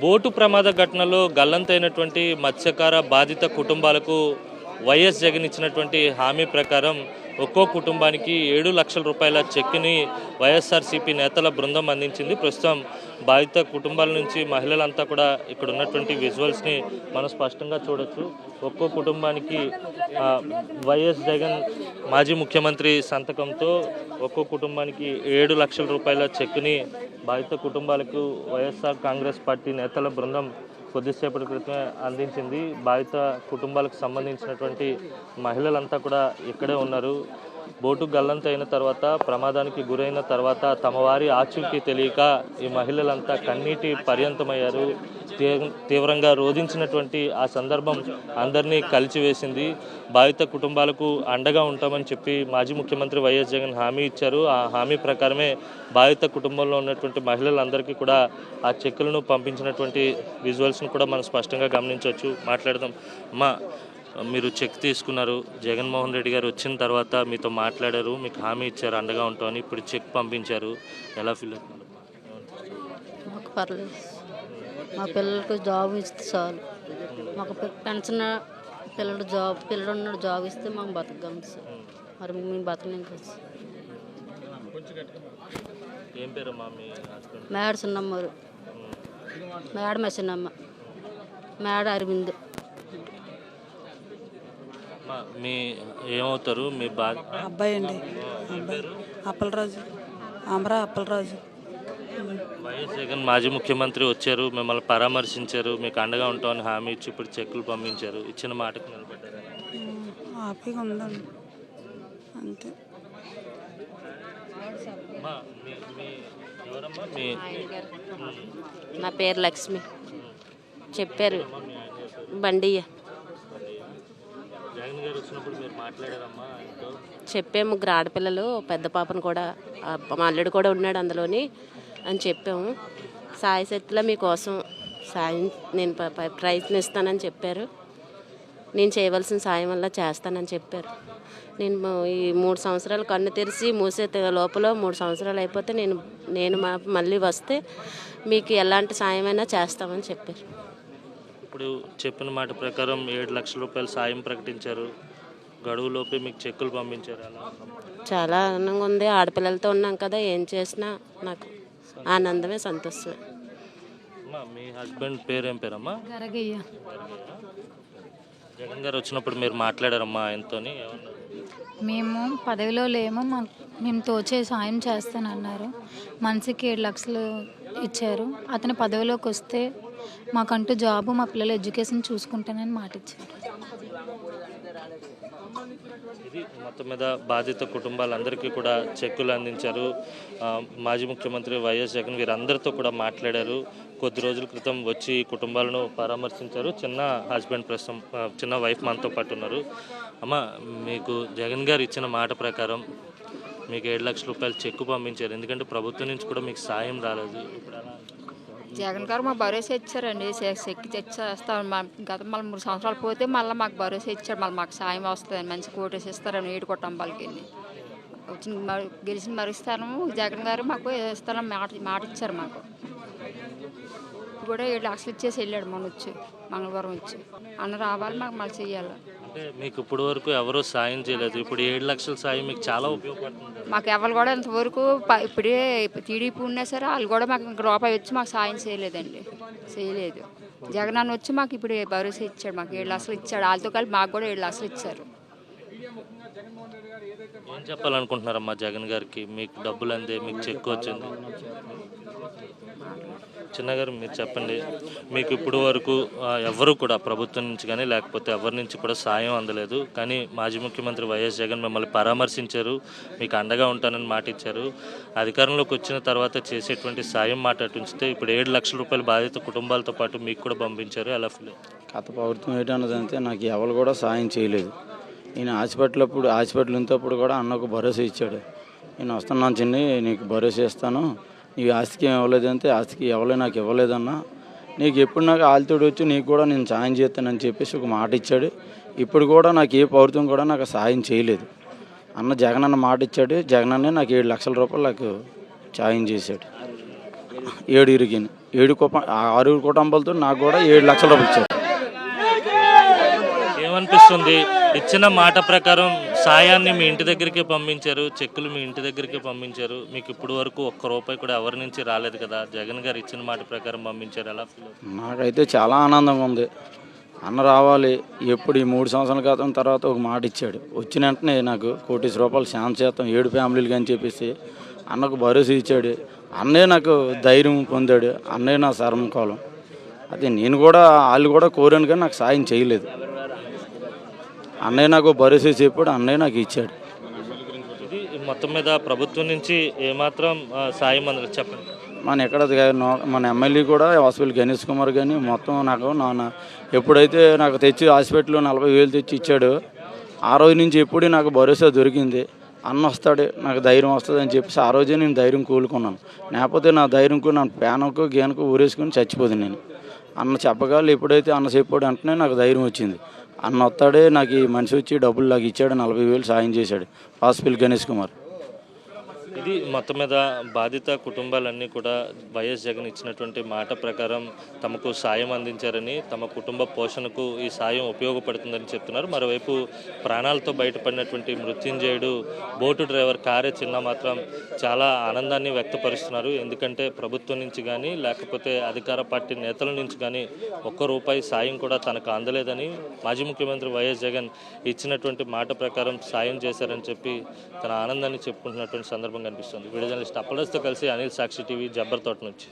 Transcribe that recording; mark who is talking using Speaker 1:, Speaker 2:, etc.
Speaker 1: Boat ప్రమాద ఘటనలో గల్లంతైనటువంటి మత్స్యకార బాధిత కుటుంబాలకు వైఎస్ జగన్ ఇచ్చినటువంటి హామీ ప్రకారం ఒక్కో కుటుంబానికి 7 లక్షల రూపాయల చెక్ని వైఎస్ఆర్సీపీ నేతల బృందం అందించింది. ప్రస్తుతం బాధిత కుటుంబాల నుంచి మహిళలంతా కూడా ఇక్కడ ఉన్నటువంటి విజువల్స్ని మనం స్పష్టంగా చూడొచ్చు. ఒక్కో కుటుంబానికి వైఎస్ జగన్ మాజీ ముఖ్యమంత్రి సంతకంతో ఒక్కో కుటుంబానికి 7 లక్షల రూపాయల చెక్ని బాధిత కుటుంబాలకు వైఎస్ఆర్ కాంగ్రెస్ పార్టీ నేతల బృందం కొద్దిసేపటి క్రితమే అందించింది. బాధిత కుటుంబాలకు సంబంధించినటువంటి మహిళలంతా కూడా ఇక్కడే ఉన్నారు. బోటు గల్లంతైన తర్వాత, ప్రమాదానికి గురైన తర్వాత తమ వారి ఆచూకీ తెలియక ఈ మహిళలంతా కన్నీటి పర్యంతమయ్యారు. తీవ్రంగా రోధించినటువంటి ఆ సందర్భం అందరినీ కలిచివేసింది. బాధిత కుటుంబాలకు అండగా ఉంటామని చెప్పి మాజీ ముఖ్యమంత్రి వైఎస్ జగన్ హామీ ఇచ్చారు. ఆ హామీ ప్రకారమే బాధిత కుటుంబంలో ఉన్నటువంటి మహిళలందరికీ కూడా ఆ చెక్కులను పంపించినటువంటి విజువల్స్ను కూడా మనం స్పష్టంగా గమనించవచ్చు. మాట్లాడదాం. అమ్మా, మీరు చెక్ తీసుకున్నారు. జగన్మోహన్ రెడ్డి గారు వచ్చిన తర్వాత మీతో మాట్లాడారు, మీకు హామీ ఇచ్చారు అండగా ఉంటామని. ఇప్పుడు చెక్ పంపించారు, ఎలా ఫీల్ అవుతున్నారు?
Speaker 2: మాకు పర్లేదు, మా పిల్లలకు జాబ్ ఇస్తే చాలు. మాకు పెన్షన్ పిల్లలు ఉన్నాడు, జాబ్ ఇస్తే మాకు బతకగలం సార్. మరి మేము బతకలేం కదా సార్.
Speaker 1: ఏం పేరమ్మా మీ హస్బెండ్?
Speaker 2: మేడ చిన్నమ్మ, మేడ మా చిన్నమ్మ, మేడ అరవింద్.
Speaker 1: మీ ఏమవుతారు? మీ
Speaker 3: అబ్బాయి అండి, అప్పలరాజు, అమరా అప్పలరాజు.
Speaker 1: వైఎస్ జగన్ మాజీ ముఖ్యమంత్రి వచ్చారు, మిమ్మల్ని పరామర్శించారు, మీకు అండగా ఉంటామని హామీ ఇచ్చి ఇప్పుడు చెక్కులు పంపించారు. ఇచ్చిన మాటకు నిలబడ్డారు.
Speaker 3: హ్యాపీగా ఉందండి, అంతే.
Speaker 4: నా పేరు లక్ష్మి. చెప్పారు బండియ్య.
Speaker 1: జగన్ గారు వచ్చినప్పుడు మీరు మాట్లాడారమ్మా?
Speaker 4: చెప్పే ముగ్గురు ఆడపిల్లలు, పెద్ద పాపను కూడా, మా అల్లుడు కూడా ఉన్నాడు అందులోని అని చెప్పాము. సాయశక్తిలో మీకోసం సాయం నేను ప్రయత్నిస్తానని చెప్పారు. నేను చేయవలసిన సాయం వల్ల చేస్తానని చెప్పారు. నేను ఈ 3 సంవత్సరాలు కన్ను తెరిచి మూసే లోపల 3 సంవత్సరాలు అయిపోతే నేను మళ్ళీ వస్తే మీకు ఎలాంటి సాయమైనా చేస్తామని చెప్పారు.
Speaker 1: ఇప్పుడు చెప్పిన మాట ప్రకారం 7 లక్షల రూపాయలు సాయం ప్రకటించారు. గడువులోపే మీకు చెక్కులు పంపించారు.
Speaker 4: చాలా ఆనందంగా ఉంది. ఆడపిల్లలతో ఉన్నాం కదా, ఏం చేసినా నాకు ఆనందమే, సంతోషమే.
Speaker 1: మీ హస్బెండ్ పేరు ఏం పేరమ్మా?
Speaker 5: గరగయ్య.
Speaker 1: జగన్ గారు వచ్చినప్పుడు మీరు మాట్లాడారమ్మా ఆయనతోని?
Speaker 5: మేము పదవిలో లేము, మేము తోచే సాయం చేస్తానన్నారు. మనిషికి 7 లక్షలు ఇచ్చారు. అతని పదవిలోకి వస్తే మాకంటూ జాబు, మా పిల్లల ఎడ్యుకేషన్ చూసుకుంటానని మాట ఇచ్చారు.
Speaker 1: ఇది మొత్తం మీద బాధిత కుటుంబాలందరికీ కూడా చెక్కులు అందించారు. మాజీ ముఖ్యమంత్రి వైఎస్ జగన్ వీరందరితో కూడా మాట్లాడారు. కొద్ది రోజుల క్రితం వచ్చి కుటుంబాలను పరామర్శించారు. చిన్న హస్బెండ్ ప్రస్తుతం, చిన్న వైఫ్ మనతో పాటు ఉన్నారు. అమ్మ, మీకు జగన్ గారు ఇచ్చిన మాట ప్రకారం మీకు 7 లక్షల రూపాయలు చెక్కు పంపించారు. ఎందుకంటే ప్రభుత్వం నుంచి కూడా మీకు సాయం రాలేదు. ఇప్పుడు
Speaker 6: జగన్ గారు మాకు భరోసా ఇచ్చారండి. చెక్కి తెచ్చేస్తాం. గత మళ్ళీ 3 సంవత్సరాలు పోతే మళ్ళీ మాకు భరోసా ఇచ్చారు. మళ్ళీ మాకు సాయం వస్తుందని మంచి కోటేసి ఇస్తారని 7 కుటుంబాలకి వచ్చిన గెలిచిన మరుస్తాను. జగన్ గారు మాకు ఇస్తానని మాట ఇచ్చారు. మాకు కూడా 7 లక్షలు ఇచ్చేసి వెళ్ళాడు. మొన్న వచ్చి మంగళవారం వచ్చి అన్న రావాలి, మాకు మళ్ళీ చెయ్యాలి.
Speaker 1: అంటే మీకు ఇప్పటి వరకు ఎవరూ సాయం చేయలేదు. ఇప్పుడు 7 లక్షల సాయం మీకు చాలా ఉపయోగపడుతుంది.
Speaker 6: మాకు ఎవరు కూడా ఇంతవరకు ఇప్పుడే టీడీపీ ఉన్నా సరే వాళ్ళు కూడా మాకు ఇంక రూపాయి వచ్చి మాకు సాయం చేయలేదండి, చేయలేదు. జగన్ అన్న వచ్చి మాకు ఇప్పుడు భరోసా ఇచ్చాడు. మాకు 7 లక్షలు ఇచ్చాడు. వాళ్ళతో కలిపి మాకు కూడా 7 లక్షలు ఇచ్చారు.
Speaker 1: ఏం చెప్పాలనుకుంటున్నారమ్మా జగన్ గారికి? మీకు డబ్బులు అందే, మీకు చెక్కు వచ్చింది. చిన్నగారు మీరు చెప్పండి. మీకు ఇప్పుడు వరకు ఎవరు కూడా ప్రభుత్వం నుంచి కానీ లేకపోతే ఎవరి నుంచి కూడా సాయం అందలేదు. కానీ మాజీ ముఖ్యమంత్రి వైఎస్ జగన్ మిమ్మల్ని పరామర్శించారు, మీకు అండగా ఉంటానని మాట ఇచ్చారు. అధికారంలోకి వచ్చిన తర్వాత చేసేటువంటి సాయం మాట అటుంచితే ఇప్పుడు 7 లక్షల రూపాయలు బాధిత కుటుంబాలతో పాటు మీకు కూడా పంపించారు. ఎలా ఫీల్?
Speaker 7: గత ప్రభుత్వం ఏంటన్నదంటే నాకు ఎవరు కూడా సాయం చేయలేదు. నేను హాస్పిటల్ ఉన్నప్పుడు కూడా అన్నకు భరోసా ఇచ్చాడు. నేను వస్తున్నాను చిన్ని, నీకు భరోసా ఇస్తాను, నీకు ఆస్తికి ఏం ఇవ్వలేదంటే ఆస్తికి ఇవ్వలేదు, నాకు ఇవ్వలేదన్నా, నీకు ఎప్పుడు నాకు ఆలితోడు వచ్చి నీకు కూడా నేను సాయం చేస్తానని చెప్పేసి ఒక మాట ఇచ్చాడు. ఇప్పుడు కూడా నాకు ఏ ప్రభుత్వం కూడా నాకు సాయం చేయలేదు. అన్న జగన్ అన్న మాట ఇచ్చాడు. జగన్ అన్నే నాకు 7 లక్షల రూపాయలు నాకు సాయం చేశాడు. 7 ఇరిగిన ఆరుగురు కుటుంబాలతో నాకు కూడా 7 లక్షల రూపాయలు ఇచ్చాడు.
Speaker 1: ఏమనిపిస్తుంది? ఇచ్చిన మాట ప్రకారం సాయాన్ని మీ ఇంటి దగ్గరికి పంపించారు, చెక్కులు మీ ఇంటి దగ్గరికి పంపించారు. మీకు ఇప్పుడు వరకు ఒక్క రూపాయి కూడా ఎవరి నుంచి రాలేదు కదా, జగన్ గారు ఇచ్చిన మాట ప్రకారం పంపించారు. ఎలా ఫీల్ అవుతుంది?
Speaker 7: నాకైతే చాలా ఆనందంగా ఉంది. అన్న రావాలి ఎప్పుడు ఈ 3 సంవత్సరాల క్రితం తర్వాత ఒక మాట ఇచ్చాడు. వచ్చిన వెంటనే నాకు ₹1,00,00,000 శాంత చేస్తాం 7 ఫ్యామిలీలు అని చెప్పేసి అన్నకు భరోసా ఇచ్చాడు. అన్నే నాకు ధైర్యం పొందాడు. అన్నే నా సర్మకాలం. అదే నేను కూడా వాళ్ళు కూడా కోరాను కానీ నాకు సాయం చేయలేదు. అన్నయ్య నాకు భరోసా చెప్పాడు. అన్నయ్య నాకు ఇచ్చాడు.
Speaker 1: ఇది మొత్తం మీద ప్రభుత్వం నుంచి ఏమాత్రం సాయం అందరూ చెప్పండి.
Speaker 7: మన ఎమ్మెల్యే కూడా హాస్పిటల్ గణేష్ కుమార్ కానీ మొత్తం నాకు నాన్న ఎప్పుడైతే నాకు తెచ్చి హాస్పిటల్లో 40,000 తెచ్చి ఇచ్చాడో ఆ రోజు నుంచి ఎప్పుడు నాకు భరోసా దొరికింది. అన్న వస్తాడు, నాకు ధైర్యం వస్తుంది అని చెప్పేసి ఆ రోజే నేను ధైర్యం కూలుకున్నాను. లేకపోతే నా ధైర్యంకు నా ప్యానకు గేనకు ఊరేసుకుని చచ్చిపోతుంది నేను. అన్న చెప్పగలరు ఎప్పుడైతే అన్న చెప్పాడు వెంటనే నాకు ధైర్యం వచ్చింది. అన్న వస్తాడే నాకు ఈ మనిషి వచ్చి డబ్బులు నాకు ఇచ్చాడు, 40,000 సాయం చేశాడు హాస్పిటల్ గణేష్ కుమార్.
Speaker 1: ఇది మొత్తం మీద బాధిత కుటుంబాలన్నీ కూడా వైఎస్ జగన్ ఇచ్చినటువంటి మాట ప్రకారం తమకు సాయం అందించారని, తమ కుటుంబ పోషణకు ఈ సాయం ఉపయోగపడుతుందని చెప్తున్నారు. మరోవైపు ప్రాణాలతో బయటపడినటువంటి మృత్యుంజయుడు బోటు డ్రైవర్ కారే చిన్న మాత్రం చాలా ఆనందాన్ని వ్యక్తపరుస్తున్నారు. ఎందుకంటే ప్రభుత్వం నుంచి కానీ లేకపోతే అధికార పార్టీ నేతల నుంచి కానీ ₹1 సాయం కూడా తనకు అందలేదని, మాజీ ముఖ్యమంత్రి వైఎస్ జగన్ ఇచ్చినటువంటి మాట ప్రకారం సాయం చేశారని చెప్పి తన ఆనందాన్ని చెప్పుకుంటున్నటువంటి సందర్భం కనిపిస్తుంది. వీడియో జర్నలిస్ట్ అప్పలస్తో కలిసి అనిల్, సాక్షి టీవీ, జబ్బర్తోట నుంచి.